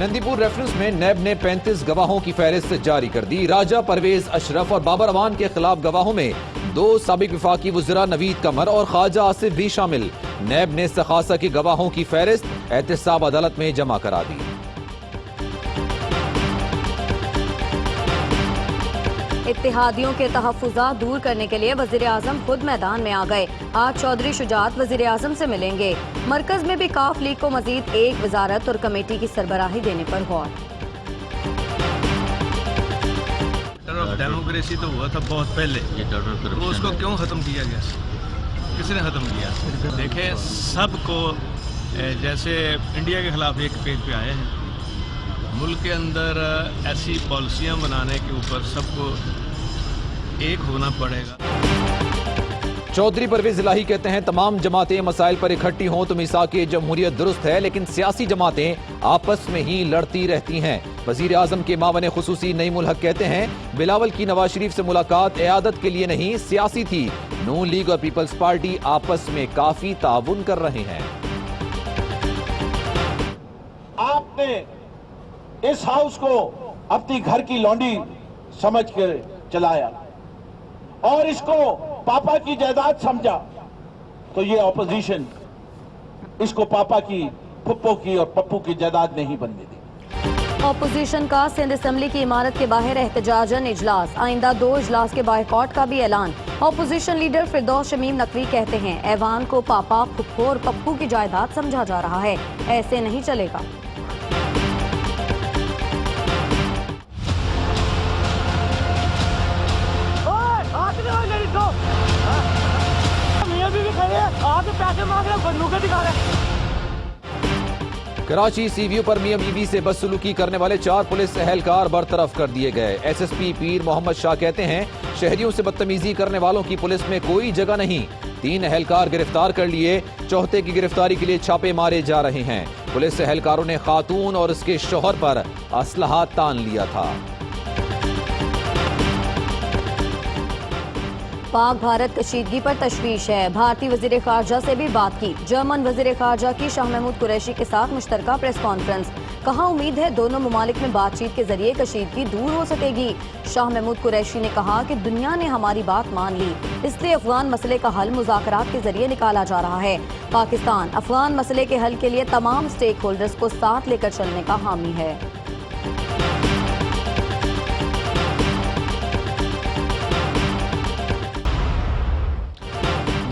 Nandipur reference में नैब ने 35 गवाहों की फहरिस्त जारी कर दी। राजा परवेज अशरफ और बाबर अमान के खिलाफ गवाहों में 2 साबिक वफाकी वज़रा नवीद कमर और ख्वाजा आसिफ भी शामिल। नैब ने सखासा की गवाहों की फहरिस्त एहतसाब अदालत में जमा करा दी। इत्तेहादियों के तहफ़्फ़ुज़ात दूर करने के लिए वज़ीर आज़म खुद मैदान में आ गए। आज चौधरी शुजात वज़ीर आज़म से मिलेंगे। मरकज में भी काफ लीग को मजीद एक वजारत और कमेटी की सरबराही देने पर गौर। डेमोक्रेसी तो हुआ था बहुत पहले, तो उसको क्यों ख़त्म किया गया? किसने ख़त्म किया? देखें, सबको जैसे इंडिया के खिलाफ एक पेज पे आए हैं, मुल्क के अंदर ऐसी पॉलिसियां बनाने के ऊपर सबको एक होना पड़ेगा। चौधरी परवेज इलाही कहते हैं तमाम जमातें मसाइल पर इकट्ठी हों तो मिसाक़ जमहूरियत दुरुस्त है, लेकिन सियासी जमातें आपस में ही लड़ती रहती हैं। वजीर आजम के मावन खुसूसी नईमुल हक कहते हैं बिलावल की नवाज शरीफ से मुलाकात इयादत के लिए नहीं सियासी थी। नून लीग और पीपल्स पार्टी आपस में काफी ताउन कर रहे हैं। आपने इस हाउस को अपनी घर की लौंडी समझ कर चलाया और इसको पापा की जायदाद समझा, तो ये ऑपोजिशन इसको पापा की, फुप्पो की और पप्पू की जायदाद नहीं बनने दी। ऑपोजिशन का सिंध असेंबली की इमारत के बाहर एहतजाजन इजलास। आइंदा 2 इजलास के बायकॉट का भी ऐलान। ऑपोजिशन लीडर फिरदौस शमीम नकवी कहते हैं ऐवान को पापा, फुप्पो और पप्पू की जायदाद समझा जा रहा है, ऐसे नहीं चलेगा। कराची सीव्यू पर मियां बीवी से बदसलूकी करने वाले 4 पुलिस एहलकार बरतरफ कर दिए गए। एसएसपी पीर मोहम्मद शाह कहते हैं शहरियों से बदतमीजी करने वालों की पुलिस में कोई जगह नहीं। 3 एहलकार गिरफ्तार कर लिए। चौथे की गिरफ्तारी के लिए छापे मारे जा रहे हैं। पुलिस एहलकारों ने खातून और उसके शौहर पर असलहा तान लिया था। पाक भारत कशीदगी पर तशवीश है। भारतीय वजीर खारजा से भी बात की। जर्मन वजीर खारजा की शाह महमूद कुरैशी के साथ मुश्तरका प्रेस कॉन्फ्रेंस। कहा उम्मीद है दोनों ममालिक में बातचीत के जरिए कशीदगी दूर हो सकेगी। शाह महमूद कुरैशी ने कहा कि दुनिया ने हमारी बात मान ली, इसलिए अफगान मसले का हल मुज़ाकरात के जरिए निकाला जा रहा है। पाकिस्तान अफगान मसले के हल के लिए तमाम स्टेक होल्डर्स को साथ लेकर चलने का हामी है।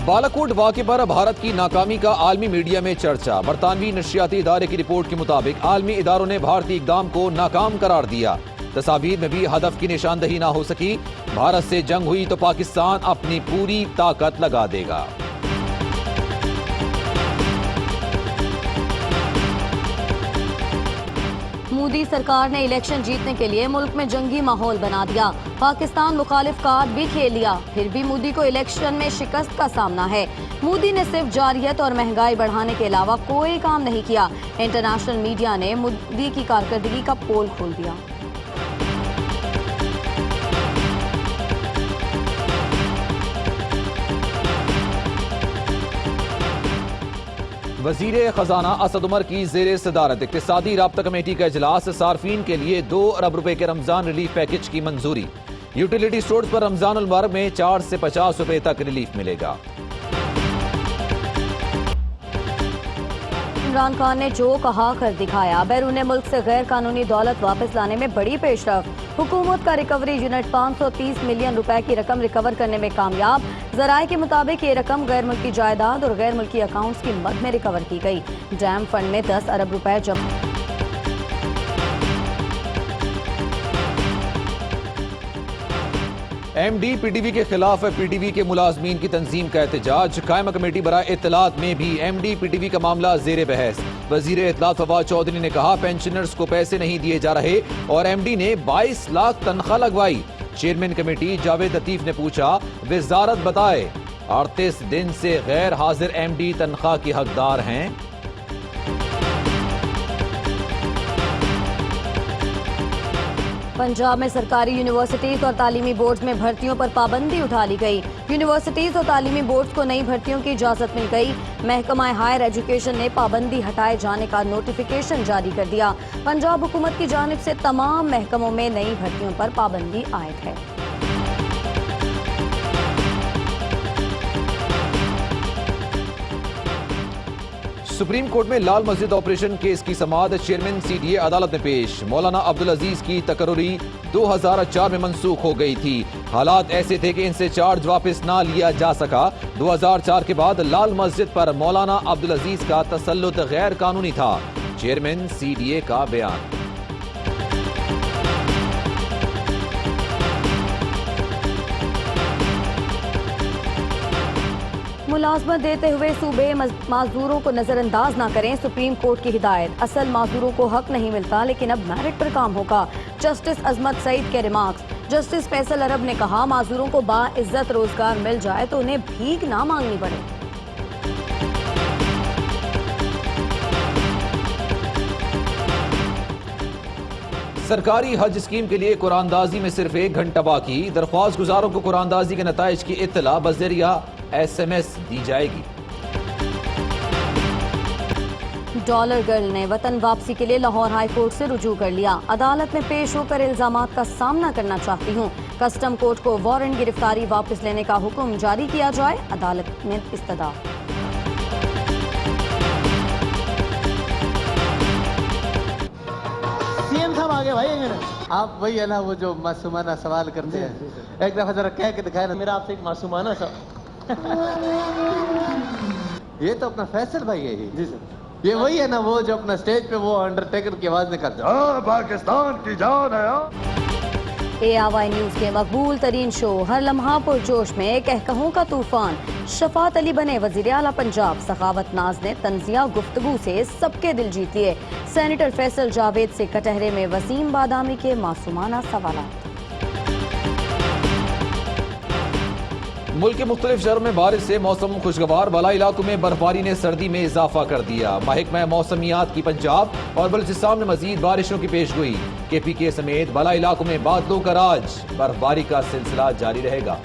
बालाकोट वाक़े पर भारत की नाकामी का आलमी मीडिया में चर्चा। बरतानवी नशियाती इदारे की रिपोर्ट के मुताबिक आलमी इदारों ने भारतीय इक़दाम को नाकाम करार दिया। तस्वीर में भी हदफ की निशानदही ना हो सकी। भारत से जंग हुई तो पाकिस्तान अपनी पूरी ताकत लगा देगा। मोदी सरकार ने इलेक्शन जीतने के लिए मुल्क में जंगी माहौल बना दिया। पाकिस्तान मुखालिफ कार्ड भी खेल लिया, फिर भी मोदी को इलेक्शन में शिकस्त का सामना है। मोदी ने सिर्फ जारियत और महंगाई बढ़ाने के अलावा कोई काम नहीं किया। इंटरनेशनल मीडिया ने मोदी की कारकर्दगी का पोल खोल दिया। वजीर खजाना असद उमर की जेर सदारत इक्तिसादी राब्ता कमेटी का इजलास। सार्फिन के लिए 2 अरब रुपए के रमजान रिलीफ पैकेज की मंजूरी। यूटिलिटी स्टोर्स पर रमजान उल मुबारक में 4 से 50 रुपए तक रिलीफ मिलेगा। इमरान खान ने जो कहा कर दिखाया। बैरून मुल्क से गैर कानूनी दौलत वापस लाने में बड़ी पेशरफ। हुकूमत का रिकवरी यूनिट 530 मिलियन रुपए की रकम रिकवर करने में कामयाब। जराये के मुताबिक ये रकम गैर मुल्की जायदाद और गैर मुल्की अकाउंट्स की मद में रिकवर की गई। डैम फंड में 10 अरब रुपए जमा। MD PTV के खिलाफ PTV के मुलाजमीन की तंजीम का एहतजाज। कायमा कमेटी बराए इत्तलात में भी MD PTV का मामला जेर बहस। वजीर इत्तलात फवाद चौधरी ने कहा पेंशनर्स को पैसे नहीं दिए जा रहे और MD ने 22 लाख तनख्वाह लगवाई। चेयरमैन कमेटी जावेद लतीफ ने पूछा वजारत बताए 38 दिन से गैर हाजिर MD तनख्वाह के हकदार हैं। पंजाब में सरकारी यूनिवर्सिटीज और तालीमी बोर्ड्स में भर्तियों पर पाबंदी उठा ली गई। यूनिवर्सिटीज और तालीमी बोर्ड्स को नई भर्तियों की इजाजत मिल गई। महकमा हायर एजुकेशन ने पाबंदी हटाए जाने का नोटिफिकेशन जारी कर दिया। पंजाब हुकूमत की जानिब से तमाम महकमों में नई भर्तियों पर पाबंदी आयद है। सुप्रीम कोर्ट में लाल मस्जिद ऑपरेशन केस की समाअत चेयरमैन सीडीए अदालत में पेश। मौलाना अब्दुल अजीज की तकर्री 2004 में मंसूख हो गई थी। हालात ऐसे थे कि इनसे चार्ज वापस ना लिया जा सका। 2004 के बाद लाल मस्जिद पर मौलाना अब्दुल अजीज का तसल्लुत गैर कानूनी था। चेयरमैन सीडीए का बयान। मुलाजमत देते हुए सूबे माजदूरों को नजरअंदाज न करें, सुप्रीम कोर्ट की हिदायत। असल माजदूरों को हक नहीं मिलता, लेकिन अब मेरिट पर काम होगा। जस्टिस अजमत सईद के रिमार्क्स। जस्टिस फैसल अरब ने कहा, माजदूरों को बाइज्जत रोजगार मिल जाए तो उन्हें भीख ना मांगनी पड़े। सरकारी हज स्कीम के लिए कुरानदाजी में सिर्फ 1 घंटा बाकी। दरख्वास्त गुजारों को कुरानदाजी के नताइज की इत्तला बज़रिया SMS दी जाएगी। डॉलर गर्ल ने वतन वापसी के लिए लाहौर हाई कोर्ट से रुजू कर लिया। अदालत में पेश होकर इल्जामात का सामना करना चाहती हूँ। कस्टम कोर्ट को वारंट गिरफ्तारी वापस लेने का हुक्म जारी किया जाए, अदालत में इस्तदा। सीएम साहब आगे भाई, आप वही है ना वो जो मासूमाना सवाल करते हैं। एक दफा जरा कह के दिखाए ना। मेरा आपसे एक मासूमाना सा ये तो अपना फैसल भाई है जी सर। ये वही है ना वो जो अपना स्टेज पे वो अंडरटेकर की आवाज निकालते हैं, पाकिस्तान की जान है। ARY न्यूज के मकबूल तरीन शो हर लम्हा पुरजोश में कहकहों का तूफान। शफात अली बने वजीर आला पंजाब। सखावत नाज ने तंजिया गुफ्तगू से सबके दिल जीत लिए। सेनेटर फैसल जावेद से कटहरे में वसीम बादामी के मासूमाना सवालात। मुल्क के मुख्तलिफ शहरों में बारिश से मौसम खुशगवार। बालाई इलाकों में बर्फबारी ने सर्दी में इजाफा कर दिया। महकमा मौसमियात की पंजाब और बलूचिस्तान में मजीद बारिशों की पेशगोई। KPK समेत बालाई इलाकों में बादलों का राज। बर्फबारी का सिलसिला जारी रहेगा।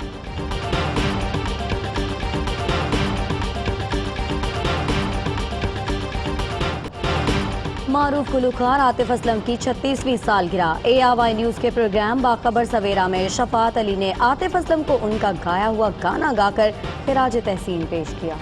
मारूफ गुलूकार आतिफ असलम की 36वीं सालगिरह। ARY न्यूज के प्रोग्राम बाखबर सवेरा में शफात अली ने आतिफ असलम को उनका गाया हुआ गाना गाकर खिराज तहसीन पेश किया।